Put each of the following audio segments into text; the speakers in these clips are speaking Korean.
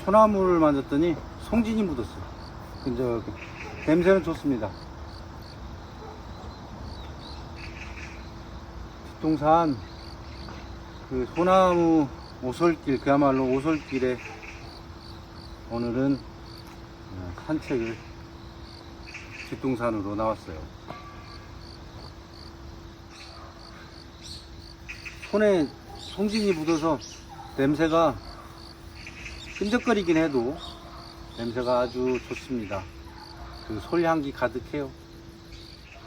소나무를 만졌더니 송진이 묻었어요. 근데 냄새는 좋습니다. 뒷동산 그 소나무 오솔길, 그야말로 오솔길에 오늘은 산책을 뒷동산으로 나왔어요. 손에 송진이 묻어서 냄새가 끈적거리긴 해도 냄새가 아주 좋습니다. 그 솔향기 가득해요.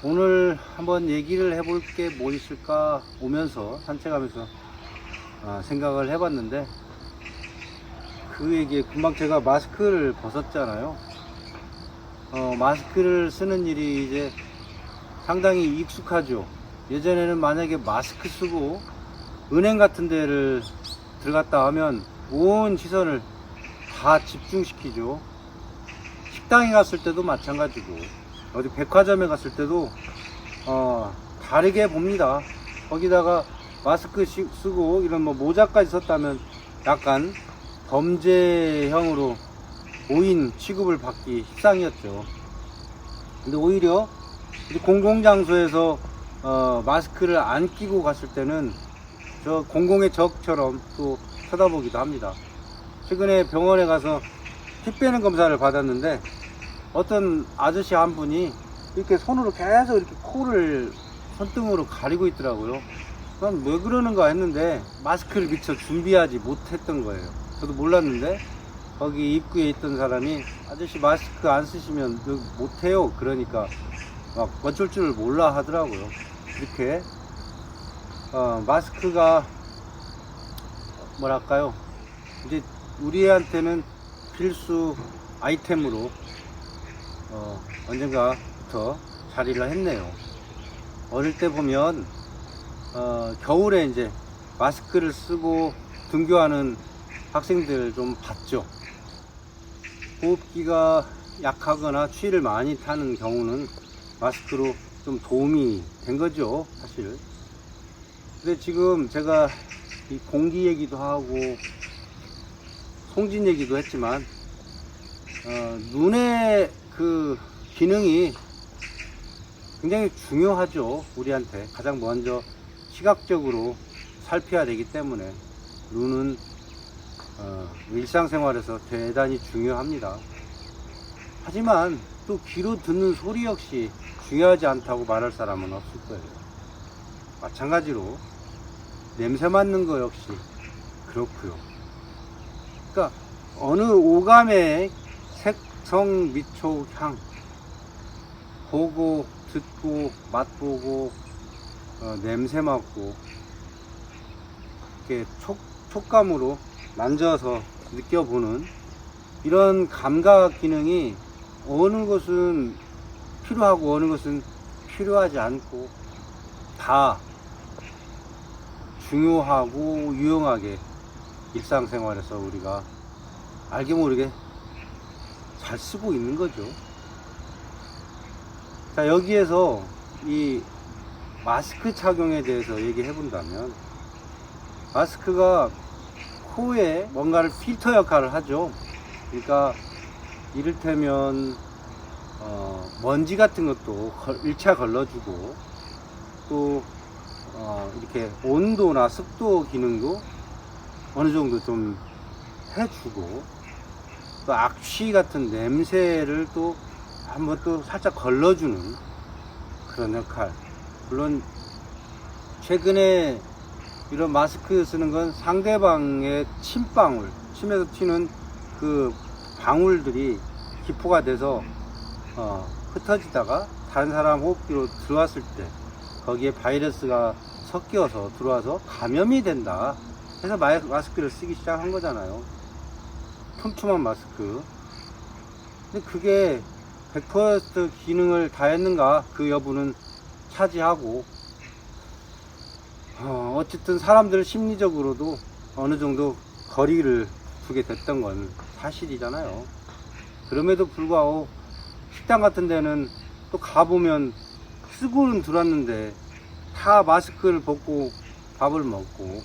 오늘 한번 얘기를 해볼 게 뭐 있을까 오면서 산책하면서 생각을 해봤는데, 그 얘기에 금방 제가 마스크를 벗었잖아요. 마스크를 쓰는 일이 이제 상당히 익숙하죠. 예전에는 만약에 마스크 쓰고 은행 같은 데를 들어갔다 하면 온 시선을 다 집중시키죠. 식당에 갔을 때도 마찬가지고, 어디 백화점에 갔을 때도 다르게 봅니다. 거기다가 마스크 쓰고 이런 뭐 모자까지 썼다면 약간 범죄형으로 오인 취급을 받기 십상이었죠. 근데 오히려 공공장소에서 마스크를 안 끼고 갔을 때는 저 공공의 적처럼 또 쳐다보기도 합니다. 최근에 병원에 가서 피 빼는 검사를 받았는데, 어떤 아저씨 한 분이 이렇게 손으로 계속 이렇게 코를 손등으로 가리고 있더라고요. 난 왜 그러는가 했는데 마스크를 미처 준비하지 못했던 거예요. 저도 몰랐는데 거기 입구에 있던 사람이 아저씨 마스크 안 쓰시면 못해요. 그러니까 막 어쩔 줄 몰라 하더라고요. 이렇게 마스크가 뭐랄까요, 이제 우리한테는 필수 아이템으로 언젠가부터 자리를 했네요. 어릴 때 보면 겨울에 이제 마스크를 쓰고 등교하는 학생들 좀 봤죠. 호흡기가 약하거나 추위를 많이 타는 경우는 마스크로 좀 도움이 된 거죠, 사실. 근데 지금 제가 이 공기 얘기도 하고 송진 얘기도 했지만 눈의 그 기능이 굉장히 중요하죠. 우리한테 가장 먼저 시각적으로 살펴야 되기 때문에 눈은 일상생활에서 대단히 중요합니다. 하지만 또 귀로 듣는 소리 역시 중요하지 않다고 말할 사람은 없을 거예요. 마찬가지로 냄새 맡는 거 역시 그렇고요. 그러니까 어느 오감의 색성 미촉 향 보고 듣고 맛보고 냄새 맡고 이렇게 촉감으로 만져서 느껴보는 이런 감각 기능이 어느 것은 필요하고 어느 것은 필요하지 않고 다 중요하고 유용하게 일상생활에서 우리가 알게 모르게 잘 쓰고 있는 거죠. 자, 여기에서 이 마스크 착용에 대해서 얘기해 본다면, 마스크가 코에 뭔가를 필터 역할을 하죠. 그러니까 이를테면 먼지 같은 것도 1차 걸러주고, 또 이렇게 온도나 습도 기능도 어느 정도 좀 해주고, 또 악취 같은 냄새를 또 한번 또 살짝 걸러주는 그런 역할. 물론 최근에 이런 마스크 쓰는 건 상대방의 침방울, 침에서 튀는 그 방울들이 기포가 돼서 흩어지다가 다른 사람 호흡기로 들어왔을 때 거기에 바이러스가 섞여서 들어와서 감염이 된다 해서 마스크를 쓰기 시작한 거잖아요. 촘촘한 마스크. 근데 그게 100% 기능을 다했는가, 그 여부는 차지하고, 어쨌든 사람들 심리적으로도 어느 정도 거리를 두게 됐던 건 사실이잖아요. 그럼에도 불구하고 식당 같은 데는 또 가보면 쓰고는 들어왔는데 다 마스크를 벗고 밥을 먹고,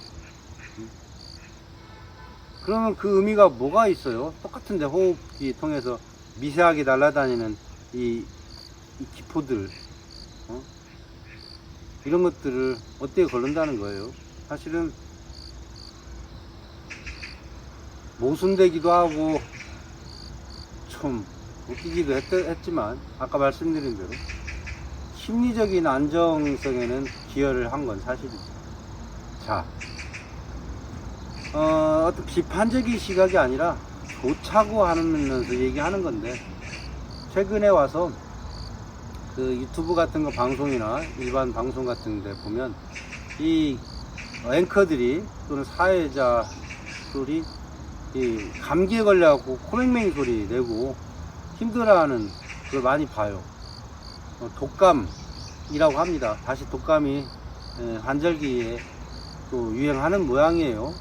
그러면 그 의미가 뭐가 있어요? 똑같은데 호흡기 통해서 미세하게 날아다니는 이 기포들, 이런 것들을 어떻게 걸른다는 거예요? 사실은 모순되기도 하고 좀 웃기기도 했지만 아까 말씀드린 대로 심리적인 안정성에는 기여를 한 건 사실이죠. 자, 어떤 비판적인 시각이 아니라 좋자고 하면서 얘기하는 건데, 최근에 와서 그 유튜브 같은 거 방송이나 일반 방송 같은 데 보면 이 앵커들이 또는 사회자들이 이 감기에 걸려갖고 코맹맹이 소리 내고 힘들어하는 걸 많이 봐요. 독감이라고 합니다. 다시 독감이 환절기에 또 유행하는 모양이에요.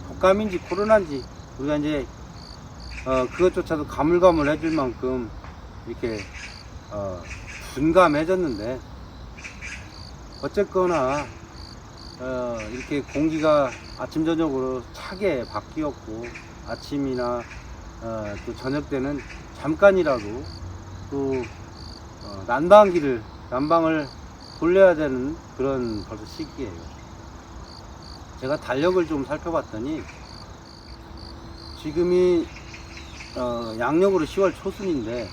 독감인지 코로나인지 우리가 이제 그것조차도 가물가물 해줄 만큼 이렇게 둔감해졌는데, 어쨌거나 이렇게 공기가 아침 저녁으로 차게 바뀌었고, 아침이나 또 저녁 때는 잠깐이라도 또 난방을 돌려야 되는 그런 벌써 시기예요. 제가 달력을 좀 살펴봤더니 지금이 양력으로 10월 초순인데,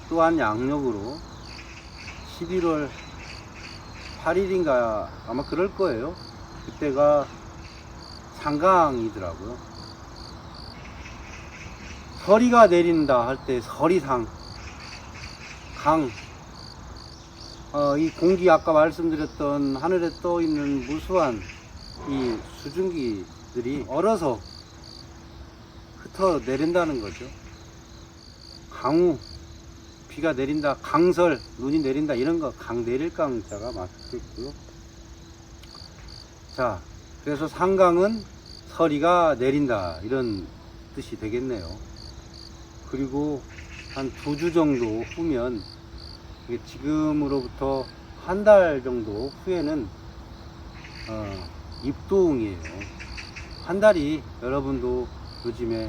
또한 양력으로 11월 8일인가 아마 그럴 거예요. 그때가 상강이더라고요. 서리가 내린다 할 때 서리상, 강, 이 공기 아까 말씀드렸던 하늘에 떠 있는 무수한 이 수증기들이 얼어서 흩어 내린다는 거죠. 강우, 비가 내린다, 강설, 눈이 내린다, 이런 거 강 내릴 강자가 맞겠고요. 자, 그래서 상강은 서리가 내린다, 이런 뜻이 되겠네요. 그리고 한 2주 정도 후면, 지금으로부터 한 달 정도 후에는 입동이에요. 한 달이 여러분도 요즘에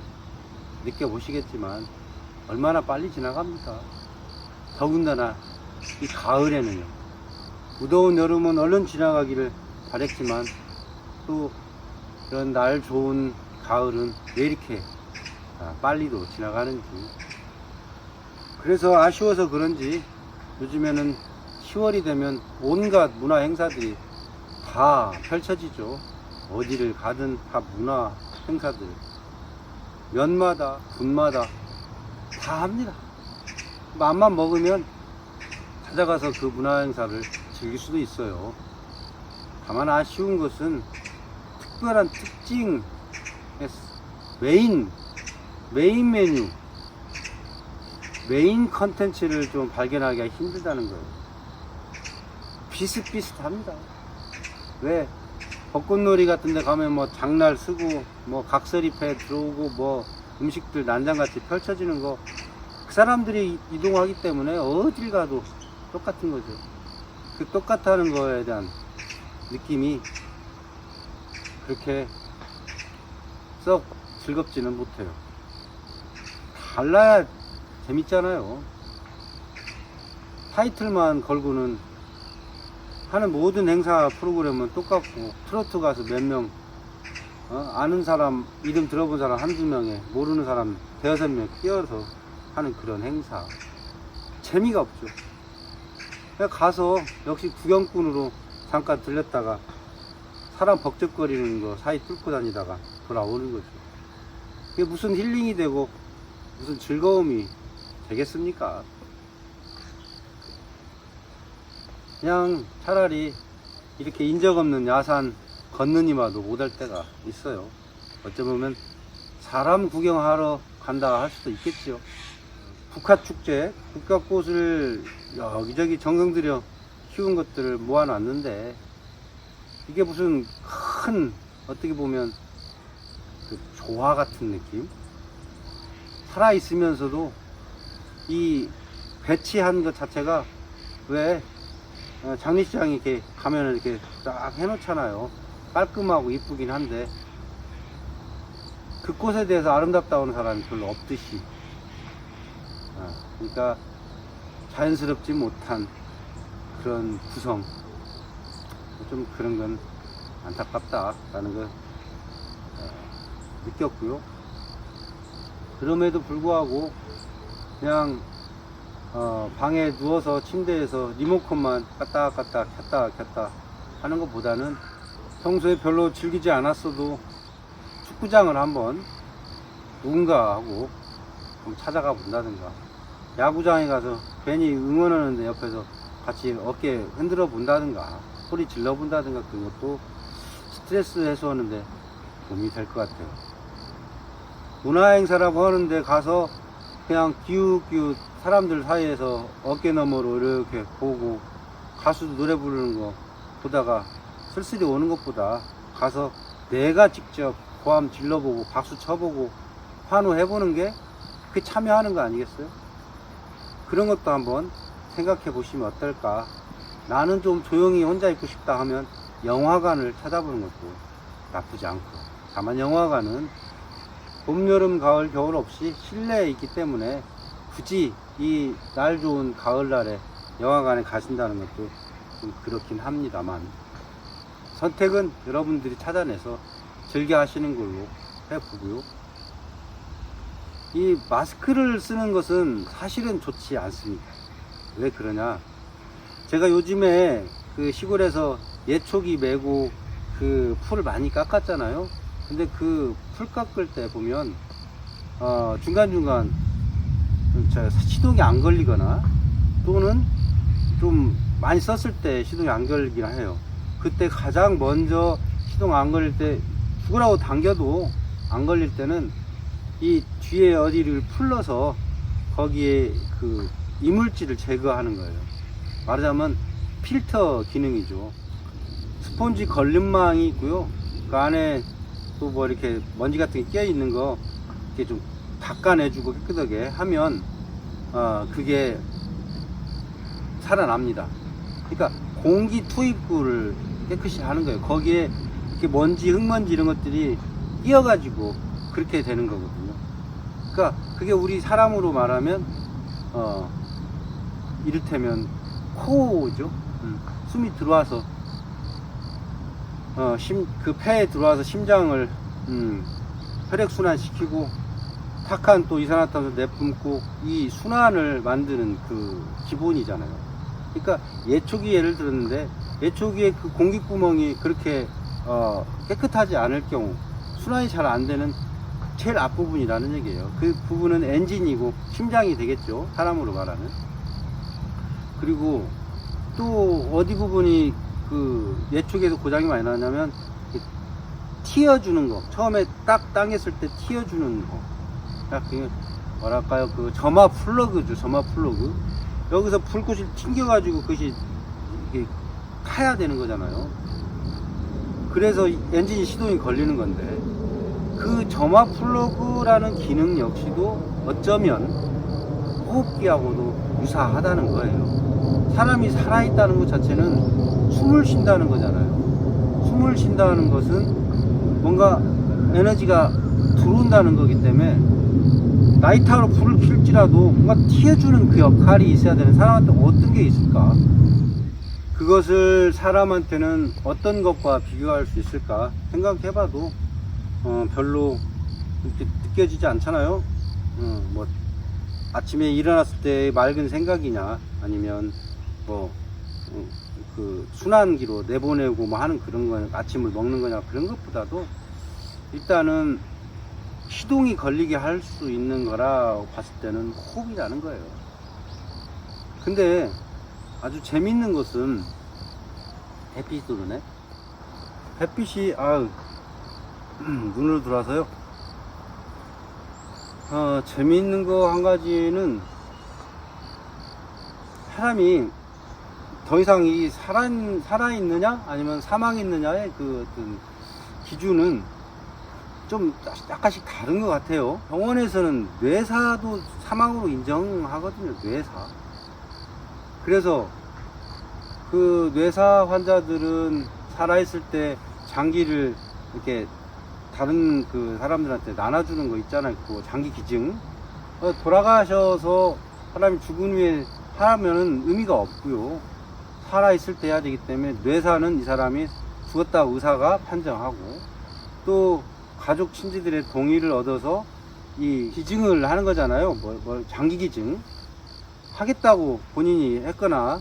느껴보시겠지만 얼마나 빨리 지나갑니까? 더군다나 이 가을에는요. 무더운 여름은 얼른 지나가기를 바랬지만 또 이런 날 좋은 가을은 왜 이렇게 빨리도 지나가는지. 그래서 아쉬워서 그런지 요즘에는 10월이 되면 온갖 문화 행사들이 다 펼쳐지죠. 어디를 가든 다 문화 행사들, 면마다 분마다 다 합니다. 맘만 먹으면 찾아가서 그 문화 행사를 즐길 수도 있어요. 다만 아쉬운 것은 특별한 특징, 메인 메뉴, 메인 컨텐츠를 좀 발견하기가 힘들다는 거예요. 비슷비슷합니다. 왜? 벚꽃놀이 같은 데 가면 뭐 장날 쓰고 뭐 각설이패 들어오고 뭐 음식들 난장같이 펼쳐지는 거, 그 사람들이 이동하기 때문에 어딜 가도 똑같은 거죠. 그 똑같다는 거에 대한 느낌이 그렇게 썩 즐겁지는 못해요. 달라야 재밌잖아요. 타이틀만 걸고는 하는 모든 행사 프로그램은 똑같고, 트로트 가수 몇 명, 아는 사람, 이름 들어본 사람 한두 명에 모르는 사람 대여섯 명 끼어서 하는 그런 행사. 재미가 없죠. 그냥 가서 역시 구경꾼으로 잠깐 들렸다가 사람 벅적거리는 거 사이 뚫고 다니다가 돌아오는 거죠. 그게 무슨 힐링이 되고 무슨 즐거움이 되겠습니까? 그냥 차라리 이렇게 인적 없는 야산 걷느니마도 못할 때가 있어요. 어쩌면 사람 구경하러 간다 할 수도 있겠죠. 국화축제, 국화꽃을 여기저기 정성 들여 키운 것들을 모아놨는데, 이게 무슨 큰, 어떻게 보면 그 조화 같은 느낌? 살아있으면서도 이 배치한 것 자체가, 왜 장례식장에 이렇게 가면은 이렇게 딱 해놓잖아요. 깔끔하고 이쁘긴 한데, 그 꽃에 대해서 아름답다고 하는 사람이 별로 없듯이, 그러니까 자연스럽지 못한 그런 구성, 좀 그런 건 안타깝다라는 걸 느꼈고요. 그럼에도 불구하고 그냥 방에 누워서 침대에서 리모컨만 껐다 껐다 켰다 켰다 하는 것보다는 평소에 별로 즐기지 않았어도 축구장을 한번 누군가하고 좀 찾아가 본다든가, 야구장에 가서 괜히 응원하는데 옆에서 같이 어깨 흔들어 본다든가, 소리 질러 본다든가, 그런 것도 스트레스 해소하는데 도움이 될 것 같아요. 문화행사라고 하는데 가서 그냥 기웃기웃 사람들 사이에서 어깨 너머로 이렇게 보고 가수도 노래 부르는 거 보다가 쓸쓸히 오는 것보다 가서 내가 직접 고함 질러보고 박수 쳐보고 환호해보는 게 그게 참여하는 거 아니겠어요? 그런 것도 한번 생각해 보시면 어떨까. 나는 좀 조용히 혼자 있고 싶다 하면 영화관을 찾아보는 것도 나쁘지 않고, 다만 영화관은 봄, 여름, 가을, 겨울 없이 실내에 있기 때문에 굳이 이 날 좋은 가을날에 영화관에 가신다는 것도 좀 그렇긴 합니다만, 선택은 여러분들이 찾아내서 즐겨 하시는 걸로 해보고요. 이 마스크를 쓰는 것은 사실은 좋지 않습니다. 왜 그러냐, 제가 요즘에 그 시골에서 예초기 메고 그 풀을 많이 깎았잖아요. 근데 그 풀 깎을 때 보면 중간중간 시동이 안 걸리거나, 또는 좀 많이 썼을 때 시동이 안 걸리긴 해요. 그때 가장 먼저 시동 안 걸릴 때, 죽으라고 당겨도 안 걸릴 때는 이 뒤에 어디를 풀러서 거기에 그 이물질을 제거하는 거예요. 말하자면 필터 기능이죠. 스폰지 걸림망이 있고요. 그 안에 또 뭐 이렇게 먼지 같은 게 껴 있는 거 이렇게 좀 닦아내주고 깨끗하게 하면 그게 살아납니다. 그러니까 공기 투입구를 깨끗이 하는 거예요. 거기에 이렇게 먼지, 흙먼지 이런 것들이 끼어가지고 그렇게 되는 거거든요. 그러니까 그게 우리 사람으로 말하면 이를테면 코죠. 숨이 들어와서 그 폐에 들어와서 심장을 혈액순환 시키고 탁한 또 이산화탄소 내뿜고 이 순환을 만드는 그 기본이잖아요. 그러니까 예초기 예를 들었는데, 예초기에 그 공기구멍이 그렇게 깨끗하지 않을 경우 순환이 잘 안 되는 제일 앞부분이라는 얘기예요. 그 부분은 엔진이고 심장이 되겠죠, 사람으로 말하면. 그리고 또 어디 부분이 그 예초기에서 고장이 많이 나냐면 튀어주는 거, 처음에 딱 당겼을 때 튀어주는 거, 딱 그 뭐랄까요, 그 점화 플러그죠. 점화 플러그. 여기서 불꽃이 튕겨가지고 그것이 이게 타야 되는 거잖아요. 그래서 엔진이 시동이 걸리는 건데, 그 점화 플러그라는 기능 역시도 어쩌면 호흡기하고도 유사하다는 거예요. 사람이 살아있다는 것 자체는 숨을 쉰다는 거잖아요. 숨을 쉰다는 것은 뭔가 에너지가 들어온다는 거기 때문에 라이터로 불을 킬지라도 뭔가 튀어주는 그 역할이 있어야 되는, 사람한테 어떤 게 있을까? 그것을 사람한테는 어떤 것과 비교할 수 있을까 생각해봐도 별로 이렇게 느껴지지 않잖아요. 뭐 아침에 일어났을 때 맑은 생각이냐, 아니면 뭐 그 순환기로 내보내고 뭐 하는 그런 거냐, 아침을 먹는 거냐, 그런 것보다도 일단은 시동이 걸리게 할 수 있는 거라 봤을 때는 호흡이라는 거예요. 근데 아주 재밌는 것은 햇빛이 들어오네. 햇빛이 눈으로 들어와서요. 재미있는 거 한 가지는, 사람이 더 이상 이 살아있느냐 아니면 사망했느냐의 그 어떤 기준은 좀 약간씩 다른 것 같아요. 병원에서는 뇌사도 사망으로 인정하거든요. 뇌사. 그래서 그 뇌사 환자들은 살아있을 때 장기를 이렇게 다른 그 사람들한테 나눠주는 거 있잖아요. 그 장기 기증. 돌아가셔서 사람이 죽은 후에 하면은 의미가 없고요. 살아있을 때 해야 되기 때문에 뇌사는 이 사람이 죽었다고 의사가 판정하고, 또 가족 친지들의 동의를 얻어서 이 기증을 하는 거잖아요. 장기 기증 하겠다고 본인이 했거나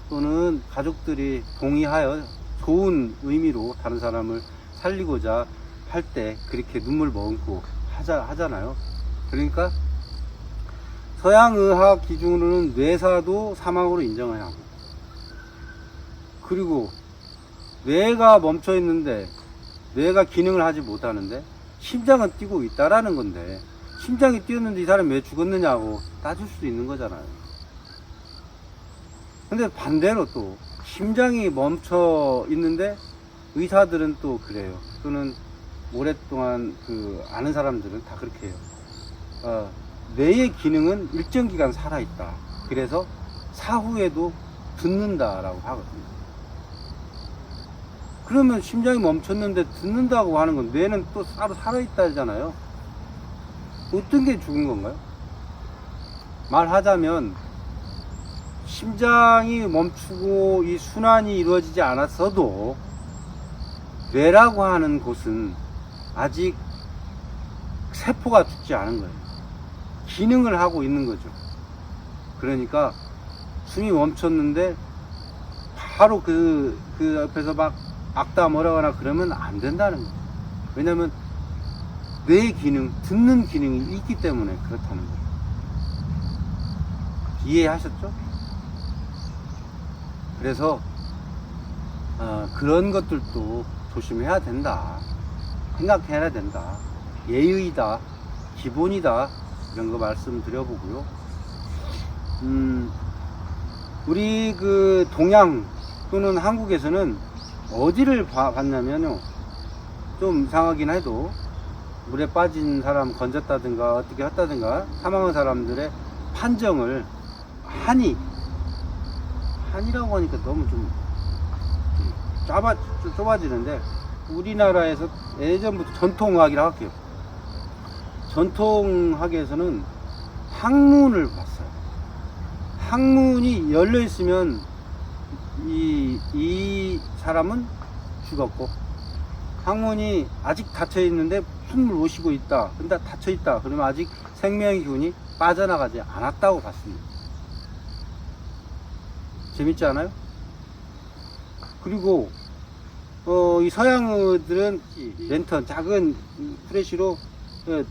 또는 가족들이 동의하여 좋은 의미로 다른 사람을 살리고자 할 때 그렇게 눈물 머금고 하잖아요. 그러니까 서양의학 기준으로는 뇌사도 사망으로 인정을 하고, 그리고 뇌가 멈춰 있는데, 뇌가 기능을 하지 못하는데 심장은 뛰고 있다라는 건데, 심장이 뛰었는데 이 사람이 왜 죽었느냐고 따질 수도 있는 거잖아요. 근데 반대로 또 심장이 멈춰 있는데 의사들은 또 그래요. 또는 오랫동안 아는 사람들은 다 그렇게 해요. 뇌의 기능은 일정 기간 살아있다. 그래서 사후에도 듣는다라고 하거든요. 그러면 심장이 멈췄는데 듣는다고 하는 건 뇌는 또 따로 살아있다잖아요. 어떤 게 죽은 건가요? 말하자면 심장이 멈추고 이 순환이 이루어지지 않았어도 뇌라고 하는 곳은 아직 세포가 죽지 않은 거예요. 기능을 하고 있는 거죠. 그러니까 숨이 멈췄는데 바로 그 옆에서 막 악담하거나 그러면 안 된다는 거예요. 왜냐면 뇌의 기능, 듣는 기능이 있기 때문에 그렇다는 거예요. 이해하셨죠? 그래서 그런 것들도 조심해야 된다. 생각해야 된다. 예의다. 기본이다. 이런 거 말씀드려보고요. 우리 동양 또는 한국에서는 어디를 봤냐면요, 좀 이상하긴 해도 물에 빠진 사람 건졌다든가 어떻게 했다든가 사망한 사람들의 판정을 한이라고 하니까 너무 좀 좁아지는데, 우리나라에서 예전부터 전통의학이라고 할게요. 전통학에서는 항문을 봤어요. 항문이 열려 있으면 이 사람은 죽었고, 항문이 아직 닫혀 있는데 숨을 못 쉬고 있다, 근데 닫혀 있다, 그러면 아직 생명의 기운이 빠져나가지 않았다고 봤습니다. 재밌지 않아요? 그리고 이 서양들은 랜턴, 작은 프레시로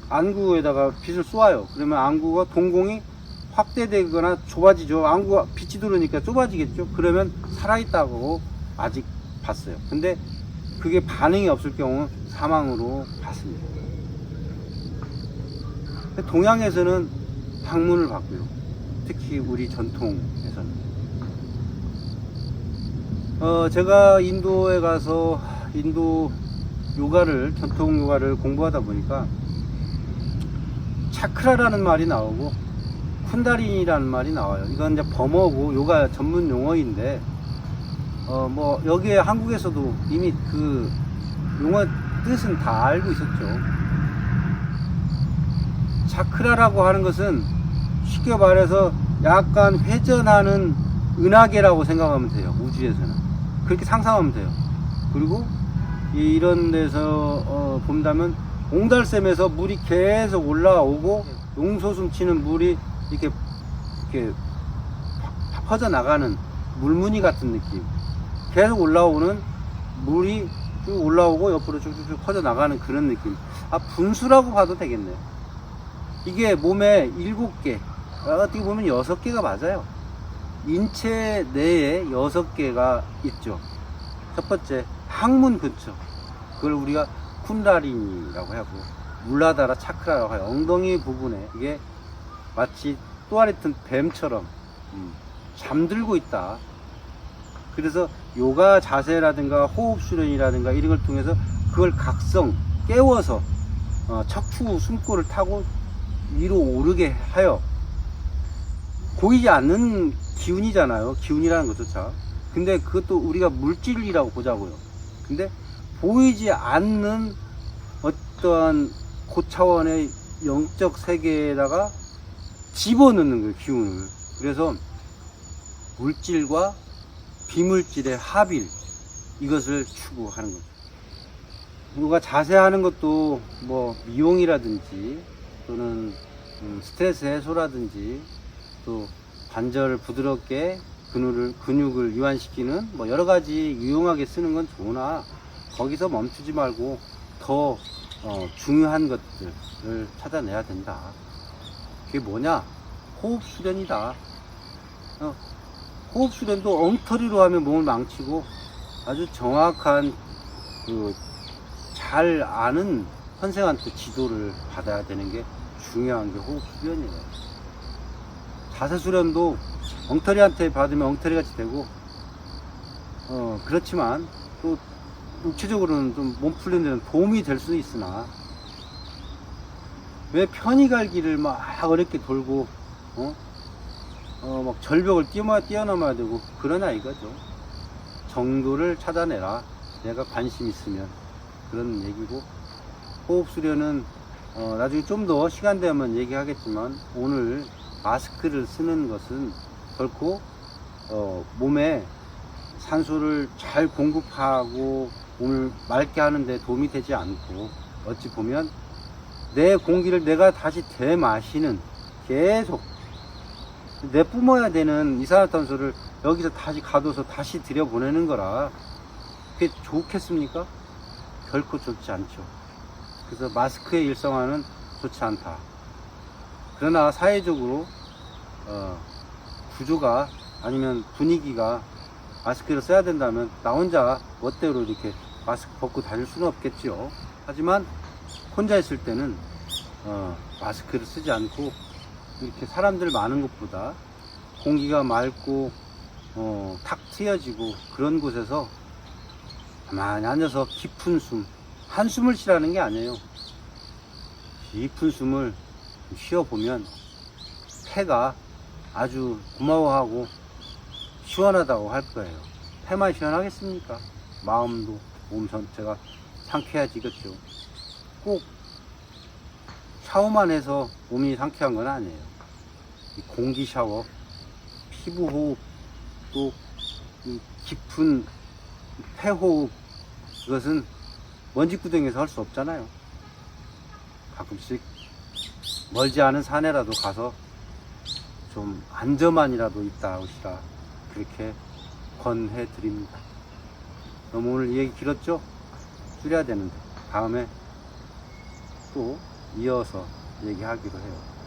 안구에다가 빛을 쏘아요. 그러면 안구가 동공이 확대되거나 좁아지죠. 안구가 빛이 들어오니까 좁아지겠죠. 그러면 살아있다고 아직 봤어요. 근데 그게 반응이 없을 경우 사망으로 봤습니다. 동양에서는 항문을 봤고요. 특히 우리 전통에서는. 제가 인도에 가서 인도 요가를, 전통 요가를 공부하다 보니까 차크라라는 말이 나오고 쿤다리니라는 말이 나와요. 이건 이제 범어고 요가 전문 용어인데, 여기에 한국에서도 이미 그 용어 뜻은 다 알고 있었죠. 차크라라고 하는 것은 쉽게 말해서 약간 회전하는 은하계라고 생각하면 돼요. 우주에서는 그렇게 상상하면 돼요. 그리고 이런 데서 본다면 옹달샘에서 물이 계속 올라오고 용솟음 치는 물이 이렇게 퍼져나가는 물무늬 같은 느낌, 계속 올라오는 물이 쭉 올라오고 옆으로 쭉쭉 퍼져나가는 그런 느낌. 분수라고 봐도 되겠네요. 이게 몸에 7개, 어떻게 보면 6개가 맞아요. 인체 내에 6개가 있죠. 첫 번째, 항문 근처, 그걸 우리가 쿤다리니라고 하고, 물라다라 차크라라고 해요. 엉덩이 부분에 이게 마치 또아리 튼 뱀처럼 잠들고 있다. 그래서 요가 자세라든가 호흡 수련이라든가 이런 걸 통해서 그걸 깨워서 척추 숨골을 타고 위로 오르게 하여, 보이지 않는 기운이잖아요. 기운이라는 것조차. 근데 그것도 우리가 물질이라고 보자고요. 근데 보이지 않는 어떠한 고차원의 영적 세계에다가 집어넣는 거예요, 기운을. 그래서 물질과 비물질의 합일, 이것을 추구하는 거죠. 누가 자세하는 것도 뭐 미용이라든지 또는 스트레스 해소라든지 또 관절을 부드럽게 근육을 이완시키는 뭐 여러 가지 유용하게 쓰는 건 좋으나 거기서 멈추지 말고 더 중요한 것들을 찾아내야 된다. 그게 뭐냐? 호흡 수련이다. 호흡 수련도 엉터리로 하면 몸을 망치고 아주 정확한 잘 아는 선생한테 지도를 받아야 되는 게 중요한 게 호흡 수련이에요. 자세 수련도 엉터리한테 받으면 엉터리같이 되고 그렇지만 또 육체적으로는 좀 몸 풀리는 데는 도움이 될 수는 있으나 왜 편히 갈 길을 막 어렵게 돌고 막 절벽을 뛰어넘어야 되고 그러냐 이거죠. 정도를 찾아내라. 내가 관심 있으면 그런 얘기고, 호흡 수련은 나중에 좀 더 시간 되면 얘기하겠지만 오늘 마스크를 쓰는 것은 결코 몸에 산소를 잘 공급하고 몸을 맑게 하는데 도움이 되지 않고, 어찌 보면 내 공기를 내가 다시 되마시는, 계속 내뿜어야 되는 이산화탄소를 여기서 다시 가둬서 다시 들여보내는 거라 그게 좋겠습니까? 결코 좋지 않죠. 그래서 마스크의 일상화는 좋지 않다. 그러나 사회적으로 구조가 아니면 분위기가 마스크를 써야 된다면 나 혼자 멋대로 이렇게 마스크 벗고 다닐 수는 없겠죠. 하지만 혼자 있을 때는 마스크를 쓰지 않고 이렇게 사람들 많은 곳보다 공기가 맑고 탁 트여지고 그런 곳에서 가만히 앉아서 깊은 숨, 한숨을 쉬라는 게 아니에요. 깊은 숨을 쉬어보면 폐가 아주 고마워하고 시원하다고 할 거예요. 폐만 시원하겠습니까? 마음도 몸 전체가 상쾌해지겠죠. 꼭 샤워만 해서 몸이 상쾌한 건 아니에요. 이 공기 샤워, 피부 호흡, 또 이 깊은 폐호흡, 이것은 먼지구덩이에서 할 수 없잖아요. 가끔씩 멀지 않은 산에라도 가서 좀 안전만이라도 있다 오시라, 그렇게 권해 드립니다. 너무 오늘 얘기 길었죠? 줄여야 되는데 다음에 또 이어서 얘기하기로 해요.